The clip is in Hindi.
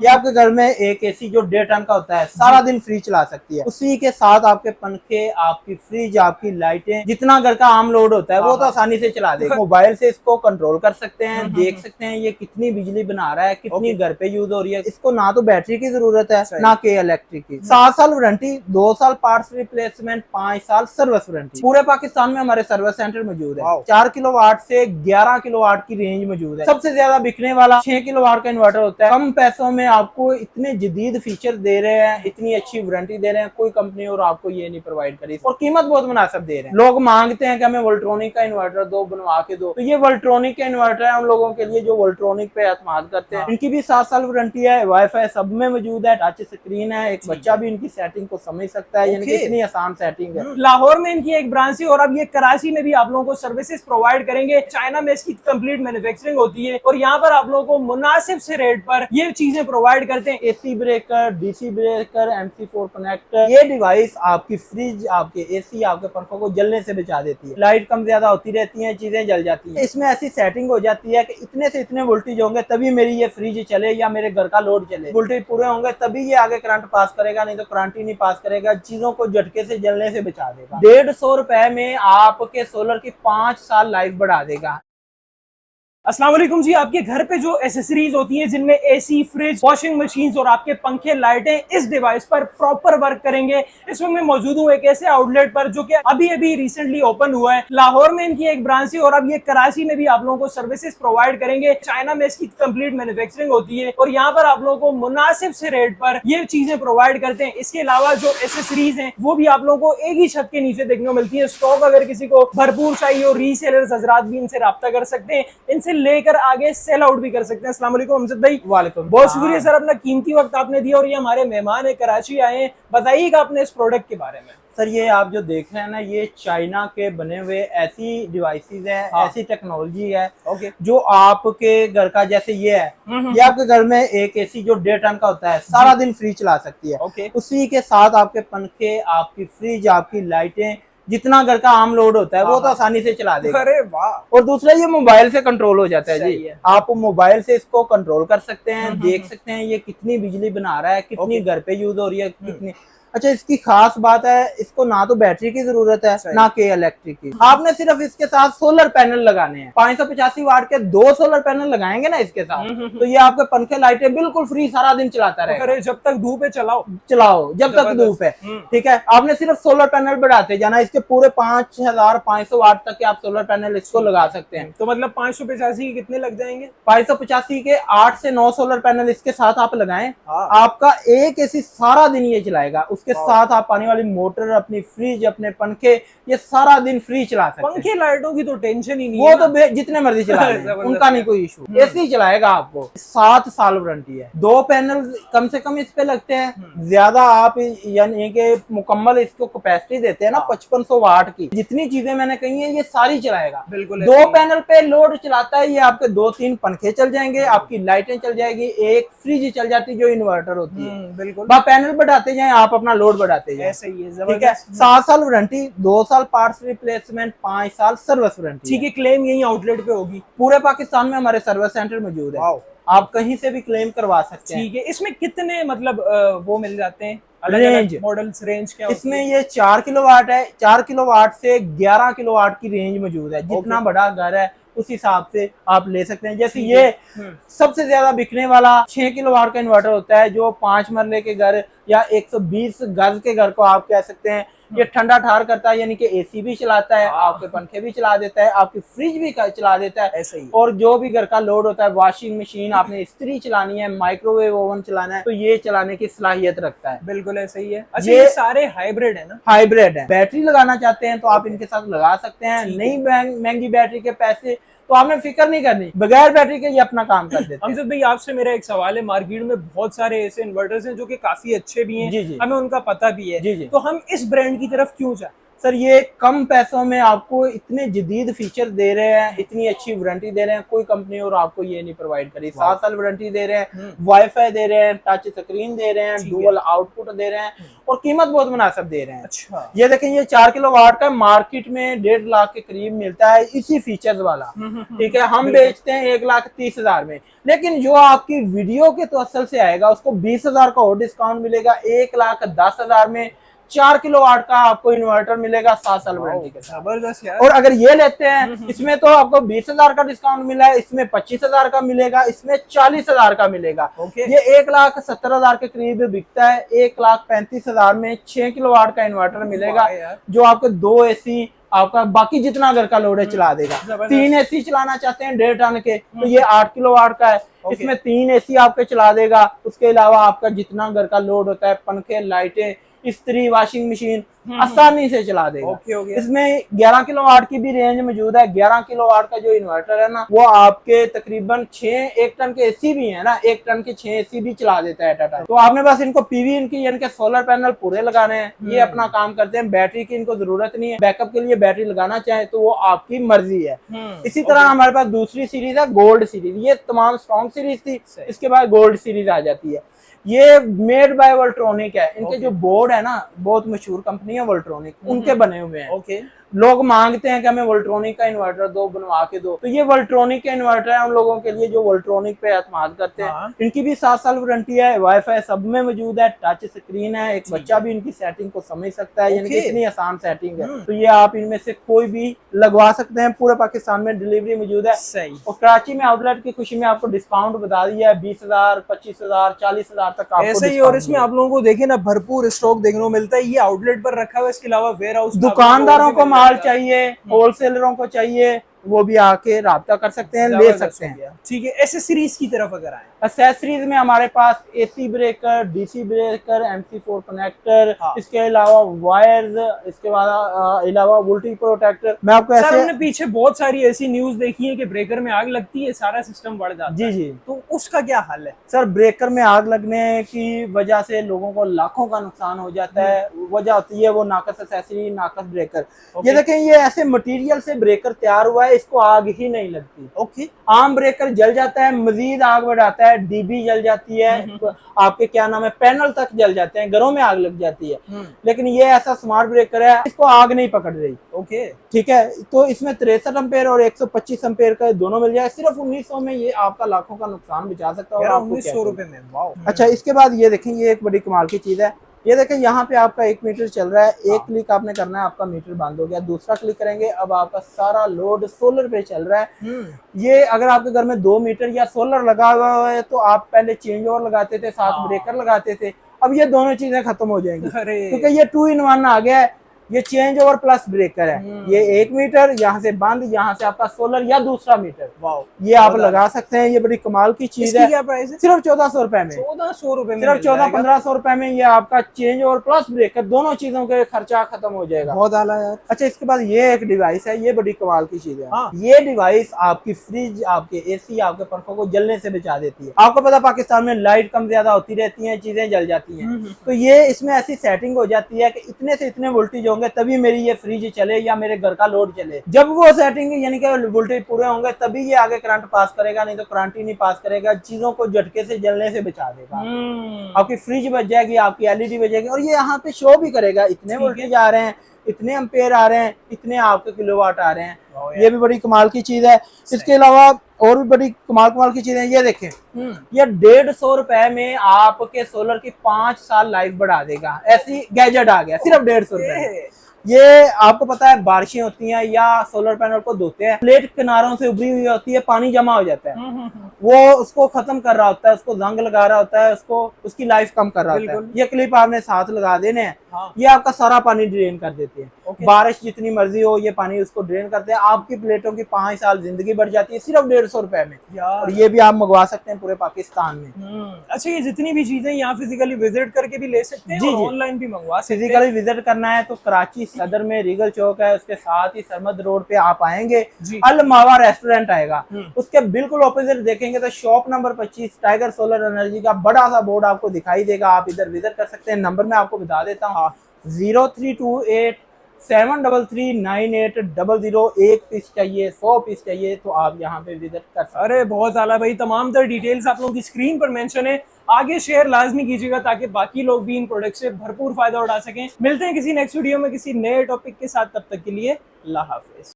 ये आपके घर में एक एसी जो 1.5 टन का होता है सारा दिन फ्री चला सकती है। उसी के साथ आपके पंखे, आपकी फ्रिज, आपकी लाइटें, जितना घर का आम लोड होता है वो तो आसानी से चला देगा। मोबाइल से इसको कंट्रोल कर सकते हैं, देख सकते हैं ये कितनी बिजली बना रहा है, कितनी घर पे यूज हो रही है। इसको ना तो बैटरी की जरूरत है ना कि इलेक्ट्रिक की। 7 साल वारंटी, 2 साल पार्ट्स रिप्लेसमेंट, 5 साल सर्विस वारंटी। पूरे पाकिस्तान में हमारे सर्विस सेंटर मौजूद है। 4 किलोवाट से 11 किलोवाट की रेंज मौजूद है। सबसे ज्यादा बिकने वाला 6 किलोवाट का इन्वर्टर होता है। कम पैसों में आपको इतने जदीद फीचर दे रहे हैं, इतनी अच्छी वारंटी दे रहे हैं, कोई कंपनी और आपको ये नहीं प्रोवाइड करी, और कीमत बहुत मुनासिब दे रहे हैं। लोग मांगते हैं कि हमें वोल्ट्रॉनिक का इन्वर्टर दो, बनवा के दो, तो ये वोल्ट्रॉनिक का इन्वर्टर है उन लोगों के लिए जो वोल्ट्रॉनिक पे एतमाद करते हैं। इनकी भी 7 साल वारंटी है, वाईफाई सब में मौजूद है, टच स्क्रीन है, एक बच्चा भी इनकी सेटिंग को समझ सकता है, यानी कि इतनी आसान सेटिंग है। लाहौर में इनकी एक ब्रांच है और अब ये कराची में भी आप लोगों को सर्विसेज प्रोवाइड करेंगे। चाइना में इसकी कंप्लीट मैन्युफैक्चरिंग होती है और यहाँ पर आप लोगों को मुनासिब से रेट पर ये चीजें प्रोवाइड करते हैं। AC breaker, DC breaker, MC4 connector, ये डिवाइस आपकी फ्रिज, आपके एसी, आपके पंखों को जलने से बचा देती है। लाइट कम ज्यादा होती रहती है, चीजें जल जाती हैं। इसमें ऐसी सेटिंग हो जाती है कि इतने से इतने वोल्टेज होंगे तभी मेरी ये फ्रिज चले या मेरे घर का लोड चले। वोल्टेज पूरे होंगे तभी ये आगे करंट पास करेगा, नहीं तो करंट ही नहीं पास करेगा। चीजों को झटके से जलने से बचा देगा। 150 रुपए में आपके सोलर की 5 साल लाइफ बढ़ा देगा। अस्सलाम वालेकुम जी। आपके घर पे जो एसेसरीज होती हैं जिनमें एसी, फ्रिज, वॉशिंग मशीन और आपके पंखे, लाइटें इस डिवाइस पर प्रॉपर वर्क करेंगे। इस वक्त मैं मौजूद हूँ एक ऐसे आउटलेट पर जो कि अभी रिसेंटली ओपन हुआ है। लाहौर में इनकी एक ब्रांच है और अब ये कराची में भी आप लोगों को सर्विसेज प्रोवाइड करेंगे। चाइना में इसकी कंप्लीट मैन्युफैक्चरिंग होती है और यहाँ पर आप लोगों को मुनासिब से रेट पर ये चीजें प्रोवाइड करते हैं। इसके अलावा जो एसेसरीज है वो भी आप लोगों को एक ही छत के नीचे देखने को मिलती है। स्टॉक अगर किसी को भरपूर चाहिए और रीसेलर्स हजरात भी इनसे राब्ता कर सकते हैं, इनसे लेकर आगे सेल आउट भी कर सकते हैं। अस्सलाम वालेकुम अमजद भाई। वालेकुम, बहुत शुक्रिया सर, अपना कीमती वक्त आपने दिया और ये हमारे मेहमान है, कराची आए हैं। बताइएगा अपने इस प्रोडक्ट के बारे में। सर ये आप जो देख रहे हैं ना, ये चाइना के बने हुए ऐसी डिवाइसेस हैं, ऐसी टेक्नोलॉजी है जो आपके घर का, जैसे ये है, ये आपके घर में एक एसी जो 1.5 टन का होता है सारा दिन फ्री चला सकती है। उसी के साथ आपके पंखे, आपकी फ्रिज, आपकी लाइटें, जितना घर का आम लोड होता है वो तो आसानी से चला देगा। अरे वाह। और दूसरा ये मोबाइल से कंट्रोल हो जाता है जी। आप मोबाइल से इसको कंट्रोल कर सकते हैं, देख सकते हैं ये कितनी बिजली बना रहा है, कितनी घर पे यूज हो रही है, कितनी। अच्छा, इसकी खास बात है, इसको ना तो बैटरी की जरूरत है ना कि इलेक्ट्रिक की। आपने सिर्फ इसके साथ सोलर पैनल लगाने हैं। 585 वाट के 2 सोलर पैनल लगाएंगे ना इसके साथ, तो ये आपके पंखे, लाइटें बिल्कुल फ्री सारा दिन चलाता रहेगा। जब तक धूप है चलाओ जब तक धूप है, ठीक है। आपने सिर्फ सोलर पैनल बढ़ाते जाना, इसके पूरे 5500 वाट तक के आप सोलर पैनल इसको लगा सकते हैं। तो मतलब 585 के कितने लग जाएंगे? 585 के 8 से 9 सोलर पैनल इसके साथ आप लगाएं, आपका एक एसी सारा दिन ये चलाएगा। उसके साथ आप पानी वाली मोटर, अपनी फ्रिज, अपने पंखे, ये सारा दिन फ्री चला सकते हैं। पंखे लाइटों की तो टेंशन ही नहीं वो है, तो जितने मर्जी चला उनका नहीं कोई इशू। एसी चलाएगा आपको। 7 साल वारंटी है। 2 पैनल कम से कम इस पे लगते हैं, ज्यादा आप यानी कि मुकम्मल इसको कैपेसिटी देते हैं ना 5500 वाट की। जितनी चीजें मैंने कही है ये सारी चलाएगा। बिल्कुल। 2 पैनल पे लोड चलाता है, ये आपके 2-3 पंखे चल जाएंगे, आपकी लाइटें चल जाएगी, एक फ्रिज चल जाती है जो इन्वर्टर होती है। बिल्कुल। पैनल बढ़ाते जाए, आप अपना लोड बढ़ाते जाए। ऐसे ही है, ठीक है। 7 साल वारंटी, 2 साल पार्ट्स रिप्लेसमेंट, 5 साल सर्विस वारंटी। ठीक है। क्लेम यही आउटलेट पे होगी? पूरे पाकिस्तान में हमारे सर्विस सेंटर मौजूद है, आप कहीं से भी क्लेम करवा सकते हैं। ठीक है। इसमें कितने मतलब वो मिल जाते हैं? रेंज मॉडल्स रेंज क्या? इसमें ये 4 किलोवाट है। 4 किलोवाट से 11 किलोवाट की रेंज मौजूद है। जितना बड़ा घर है उस हिसाब से आप ले सकते हैं। जैसे ये सबसे ज्यादा बिकने वाला 6 किलोवाट का इन्वर्टर होता है, जो 5 मरले के घर या 120 गज के घर को आप कह सकते हैं। ये ठंडा ठार करता है, यानी कि एसी भी चलाता है, आपके पंखे भी चला देता है, आपकी फ्रिज भी चला देता है। ऐसे ही। और जो भी घर का लोड होता है, वॉशिंग मशीन, आपने इस्त्री चलानी है, माइक्रोवेव ओवन चलाना है, तो ये चलाने की सलाहियत रखता है। बिल्कुल ऐसे ही है। अच्छा, ये सारे हाइब्रिड है ना? हाइब्रिड है। बैटरी लगाना चाहते हैं तो आप इनके साथ लगा सकते हैं। नहीं महंगी बैटरी के पैसे तो आपने फिक्र नहीं करनी, बगैर बैटरी के ये अपना काम कर देते हैं। अमजद भाई, आपसे मेरा एक सवाल है, मार्केट में बहुत सारे ऐसे इन्वर्टर्स हैं जो कि काफी अच्छे भी हैं, हमें उनका पता भी है, तो हम इस ब्रांड की तरफ क्यों जाए? सर ये कम पैसों में आपको इतने जदीद फीचर दे रहे हैं, इतनी अच्छी वारंटी दे रहे हैं, कोई कंपनी और आपको ये नहीं प्रोवाइड करी। 7 साल वारंटी दे रहे हैं, वाईफाई दे रहे हैं, टच स्क्रीन दे रहे हैं, डुअल आउटपुट दे रहे हैं और कीमत बहुत मुनासिब दे रहे हैं। अच्छा, ये देखें, ये 4 किलोवाट का मार्केट में 1.5 लाख के करीब मिलता है इसी फीचर्स वाला। ठीक है, हम बेचते हैं 1,30,000 में, लेकिन जो आपकी वीडियो के तो असल से आएगा उसको 20,000 का और डिस्काउंट मिलेगा। 1,10,000 में 4 किलोवाट का आपको इन्वर्टर मिलेगा 7 साल वारंटी के साथ। जबरदस्त यार। और अगर ये लेते हैं इसमें तो आपको 20,000 का डिस्काउंट मिला है, इसमें 25,000 का मिलेगा, इसमें 40,000 का मिलेगा। ये 1,70,000 के करीब बिकता है। 1,35,000 में 6 किलोवाट का इन्वर्टर मिलेगा जो आपको 2 एसी आपका बाकी जितना घर का लोड है चला देगा। 3 एसी चलाना चाहते हैं 1.5 टन के तो ये 8 किलोवाट का है, इसमें 3 एसी आपके चला देगा। उसके अलावा आपका जितना घर का लोड होता है, पंखे, लाइटें, इस्त्री, वॉशिंग मशीन आसानी से चला देगा। इसमें 11 किलोवाट की भी रेंज मौजूद है। 11 किलोवाट का जो इन्वर्टर है ना, वो आपके तकरीबन 1 टन के एसी भी है ना, 1 टन के 6 एसी भी चला देता है टाटा। तो आपने बस इनको पीवी इनकी यानी कि सोलर पैनल पूरे लगाने हैं, ये अपना काम करते हैं। बैटरी की इनको जरूरत नहीं है, बैकअप के लिए बैटरी लगाना चाहे तो वो आपकी मर्जी है। इसी तरह हमारे पास दूसरी सीरीज है गोल्ड सीरीज। ये तमाम स्ट्रॉन्ग सीरीज थी, इसके बाद गोल्ड सीरीज आ जाती है। ये मेड बाय वोल्ट्रॉनिक है। इनके जो बोर्ड है ना, बहुत मशहूर कंपनी है वोल्ट्रॉनिक, उनके बने हुए हैं। लोग मांगते हैं कि हमें वोल्ट्रॉनिक का इन्वर्टर दो, बनवा के दो, तो ये वोल्ट्रॉनिक का इन्वर्टर है उन लोगों के लिए जो वोल्ट्रॉनिक पे एतमाद करते हैं। इनकी भी 7 साल वारंटी है, वाईफाई सब में मौजूद है, टच स्क्रीन है, एक बच्चा भी इनकी सेटिंग को समझ सकता है, यानी कि इतनी आसान सेटिंग है। तो ये आप इनमें से कोई भी लगवा सकते हैं। पूरे पाकिस्तान में डिलीवरी मौजूद है। सही। और कराची में आउटलेट की खुशी में आपको डिस्काउंट बता दिया है, 20,000, 25,000, 40,000 तक आपको ऐसे ही। और इसमें आप लोगों को देखे ना भरपूर स्टॉक देखने को मिलता है। ये आउटलेट पर रखा हुआ है, इसके अलावा वेयर हाउस, दुकानदारों को माल चाहिए, होलसेलरों को चाहिए, वो भी आके राब्ता कर सकते हैं, ले सकते हैं। ठीक है, एसेसरीज की तरफ अगर आए, एक्सेसरीज में हमारे पास AC breaker, DC breaker, MC4 connector, इसके अलावा वायर्स, इसके बाद अलावा वोल्टेज प्रोटेक्टर। मैं आपको ऐसे, हमने पीछे बहुत सारी ऐसी न्यूज देखी है कि ब्रेकर में आग लगती है, सारा सिस्टम बढ़ जाता है। जी जी, तो उसका क्या हल है? सर ब्रेकर में आग लगने की वजह से लोगों को लाखों का नुकसान हो जाता है। वजह होती है वो नाकस एक्सेसरी, नाकस ब्रेकर। ये देखें, ये ऐसे मटेरियल से ब्रेकर तैयार हुआ है, इसको आग ही नहीं लगती। आम ब्रेकर जल जाता है, मजीद आग बढ़ाता है, डीबी जल जाती है, आपके क्या नाम है, पैनल तक जल जाते हैं, घरों में आग लग जाती है। लेकिन ये ऐसा स्मार्ट ब्रेकर है, इसको आग नहीं पकड़ रही। ठीक है, तो इसमें 63 एम्पेयर और 125 एम्पेयर का दोनों मिल जाए। सिर्फ 1900 में ये आपका लाखों का नुकसान बचा सकता है। 1900 रुपए में। वाओ। अच्छा, इसके बाद ये देखें, ये एक बड़ी कमाल की चीज है। ये देखें, यहाँ पे आपका 1 मीटर चल रहा है, एक क्लिक आपने करना है, आपका मीटर बंद हो गया। दूसरा क्लिक करेंगे, अब आपका सारा लोड सोलर पे चल रहा है। ये अगर आपके घर में 2 मीटर या सोलर लगा हुआ है तो आप पहले चेंज ओवर लगाते थे, साथ ब्रेकर लगाते थे। अब ये दोनों चीजें खत्म हो जाएंगी क्योंकि ये 2 in 1 आ गया है। ये चेंज ओवर प्लस ब्रेकर है। ये 1 मीटर, यहाँ से बंद, यहाँ से आपका सोलर या दूसरा मीटर। वाओ, ये आप लगा सकते हैं। ये बड़ी कमाल की चीज है। क्या प्राइस है? सिर्फ 1400 रुपए में। 1400 रुपए में, सिर्फ 1400-1500 रुपए में ये आपका चेंज ओवर प्लस ब्रेकर, दोनों चीजों के खर्चा खत्म हो जाएगा। बहुत आला यार। अच्छा, इसके बाद ये एक डिवाइस है, ये बड़ी कमाल की चीज है। ये डिवाइस आपकी फ्रिज, आपके एसी, आपके पंखों को जलने से बचा देती है। आपको पता पाकिस्तान में लाइट कम ज्यादा होती रहती है, चीजें जल जाती हैं। तो ये इसमें ऐसी सेटिंग हो जाती है कि इतने से इतने वोल्टेज होंगे तभी मेरी ये फ्रिज चले या मेरे घर का लोड चले। जब वो सेटिंग यानी कि वोल्टेज पूरे होंगे तभी ये आगे करंट पास करेगा, नहीं तो करंट ही नहीं पास करेगा। चीजों को झटके से जलने से बचा देगा। आपकी फ्रिज बच जाएगी, आपकी एलईडी बच जाएगी। और ये यहाँ पे शो भी करेगा इतने वोल्टेज आ रहे हैं, इतने एम्पेयर आ रहे हैं, इतने आपके किलोवाट आ रहे हैं। ये भी बड़ी कमाल की चीज है। इसके अलावा और भी बड़ी कमाल की चीजें, ये देखें, ये 150 रुपए में आपके सोलर की 5 साल लाइफ बढ़ा देगा। ऐसी गैजेट आ गया सिर्फ 150 रुपए। ये आपको पता है बारिशें होती हैं या सोलर पैनल को धोते हैं, प्लेट किनारों से उभरी हुई होती है, पानी जमा हो जाता है। वो उसको खत्म कर रहा होता है, उसको जंग लगा रहा होता है, उसको उसकी लाइफ कम कर रहा होता है। ये क्लिप आपने साथ लगा देने हैं। ये आपका सारा पानी ड्रेन कर देते हैं। बारिश जितनी मर्जी हो, ये पानी उसको ड्रेन करते हैं। आपकी प्लेटों की 5 साल जिंदगी बढ़ जाती है सिर्फ 150 रुपए में। और ये भी आप मंगवा सकते हैं पूरे पाकिस्तान में। अच्छा, ये जितनी भी चीजें यहाँ फिजिकली विजिट करके भी ले सकते हैं और ऑनलाइन भी मंगवा सकते हैं। फिजिकली विजिट करना है तो कराची सदर में रीगल चौक है, उसके साथ ही सरमद रोड पे आप आएंगे, अल मावा रेस्टोरेंट आएगा, उसके बिल्कुल ऑपोजिट देखेंगे तो shop number 25 tiger solar energy का बड़ा सा बोर्ड आपको दिखाई देगा। आप इधर विजिट कर सकते हैं। नंबर मैं आपको बता देता हूँ, 0328 733980 एक पीस चाहिए, 100 पीस चाहिए तो आप यहाँ पे विजिट कर सकते हैं। अरे बहुत आला भाई, तमाम तर डिटेल्स आप लोगों की स्क्रीन पर मेंशन है, आगे शेयर लाजमी कीजिएगा ताकि बाकी लोग भी इन प्रोडक्ट से भरपूर फायदा उठा सकें। मिलते हैं किसी नेक्स्ट वीडियो में किसी नए टॉपिक के साथ, तब तक के लिए अल्लाह हाफिज।